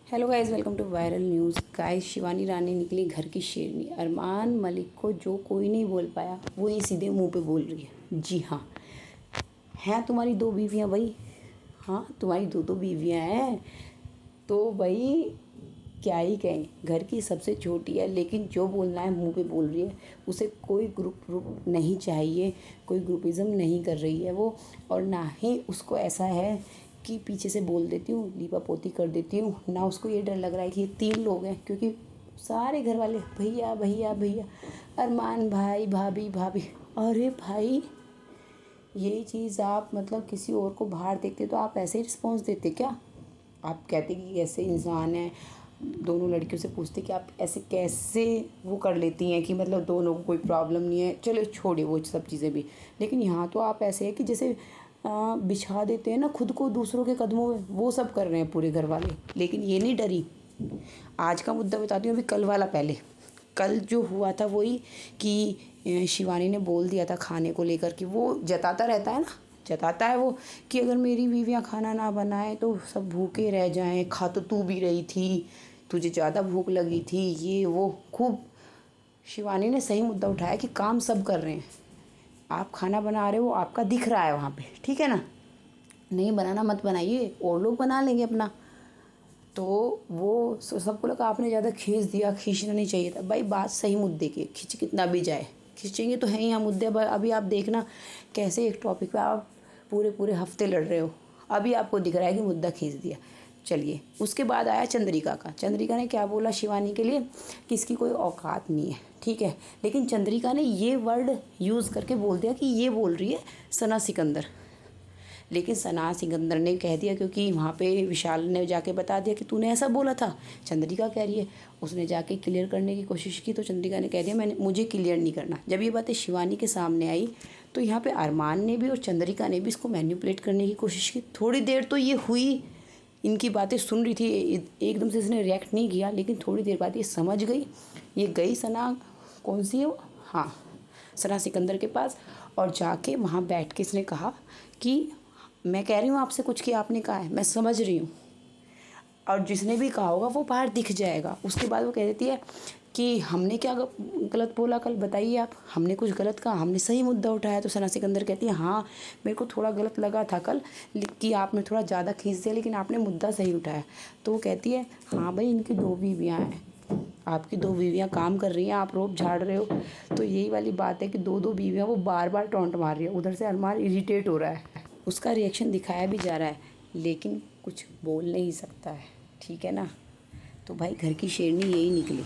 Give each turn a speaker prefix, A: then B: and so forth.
A: Hello guys, welcome to viral news. Guys, Shivani Rani निकली घर की शेरनी। अरमान मलिक को जो कोई नहीं बोल पाया वो ये सीधे मुंह पे बोल रही है। जी हाँ, हैं तुम्हारी दो बीवियाँ भाई। हाँ, तुम्हारी दो बीवियाँ हैं तो भाई क्या ही कहें। घर की सबसे छोटी है, लेकिन जो बोलना है मुंह पे बोल रही है। उसे कोई ग्रुप नहीं चाहिए, कोई ग्रुपिज़म नहीं कर रही है वो। और ना ही उसको ऐसा है कि पीछे से बोल देती हूँ, लीपा पोती कर देती हूँ। ना उसको ये डर लग रहा है कि ये 3 लोग हैं, क्योंकि सारे घर वाले भैया भैया भैया, अरमान भाई, भाभी भाभी। अरे भाई, यही चीज़ आप मतलब किसी और को बाहर देखते तो आप ऐसे ही रिस्पॉन्स देते क्या? आप कहते कि ऐसे इंसान हैं। दोनों लड़कियों से पूछते कि आप ऐसे कैसे वो कर लेती हैं कि मतलब दोनों को कोई प्रॉब्लम नहीं है। चलो छोड़िए वो सब चीज़ें भी, लेकिन यहाँ तो आप ऐसे है कि जैसे बिछा देते हैं ना खुद को दूसरों के कदमों में, वो सब कर रहे हैं पूरे घर वाले। लेकिन ये नहीं डरी। आज का मुद्दा बताती हूँ, अभी कल वाला पहले। कल जो हुआ था वही कि शिवानी ने बोल दिया था खाने को लेकर कि वो जताता रहता है ना, जताता है वो कि अगर मेरी बीवियाँ खाना ना बनाए तो सब भूखे रह जाएं। खा तो तू भी रही थी, तुझे ज़्यादा भूख लगी थी, ये वो खूब। शिवानी ने सही मुद्दा उठाया कि काम सब कर रहे हैं। आप खाना बना रहे हो, आपका दिख रहा है वहाँ पे, ठीक है ना। नहीं बनाना मत बनाइए, और लोग बना लेंगे अपना। तो वो सबको लगा आपने ज़्यादा खींच दिया, खींचना नहीं चाहिए था। भाई बात सही मुद्दे की, खींच कितना भी जाए, खींचेंगे तो हैं यहाँ मुद्दे। अभी आप देखना कैसे एक टॉपिक पे आप पूरे पूरे हफ्ते लड़ रहे हो, अभी आपको दिख रहा है कि मुद्दा खींच दिया। चलिए, उसके बाद आया चंद्रिका का। चंद्रिका ने क्या बोला शिवानी के लिए कि इसकी कोई औकात नहीं है, ठीक है। लेकिन चंद्रिका ने ये वर्ड यूज़ करके बोल दिया कि ये बोल रही है सना सिकंदर। लेकिन सना सिकंदर ने कह दिया, क्योंकि वहाँ पे विशाल ने जाके बता दिया कि तूने ऐसा बोला था। चंद्रिका कह रही है, उसने जाके क्लियर करने की कोशिश की तो चंद्रिका ने कह दिया मुझे क्लियर नहीं करना। जब ये बातें शिवानी के सामने आई तो यहाँ पे अरमान ने भी और चंद्रिका ने भी इसको मैनिपुलेट करने की कोशिश की। थोड़ी देर तो ये हुई, इनकी बातें सुन रही थी, एकदम से इसने रिएक्ट नहीं किया। लेकिन थोड़ी देर बाद ये समझ गई। ये गई सना, कौन सी है वो, हाँ, सना सिकंदर के पास। और जाके वहाँ बैठ के इसने कहा कि मैं कह रही हूँ आपसे कुछ कि आपने कहा है, मैं समझ रही हूँ, और जिसने भी कहा होगा वो बाहर दिख जाएगा। उसके बाद वो कह देती है कि हमने क्या गलत बोला कल, बताइए आप, हमने कुछ गलत कहा, हमने सही मुद्दा उठाया। तो सना सिकंदर कहती है हाँ, मेरे को थोड़ा गलत लगा था कल कि आपने थोड़ा ज़्यादा खींच दिया, लेकिन आपने मुद्दा सही उठाया। तो वो कहती है हाँ भाई, इनकी 2 बीवियाँ हैं, आपकी 2 बीवियाँ काम कर रही हैं, आप रोब झाड़ रहे हो। तो यही वाली बात है कि 2 बीवियाँ वो बार बार टॉन्ट मार रही है। उधर से अरमान इरिटेट हो रहा है, उसका रिएक्शन दिखाया भी जा रहा है, लेकिन कुछ बोल नहीं सकता है, ठीक है ना। तो भाई घर की शेरनी यही निकली।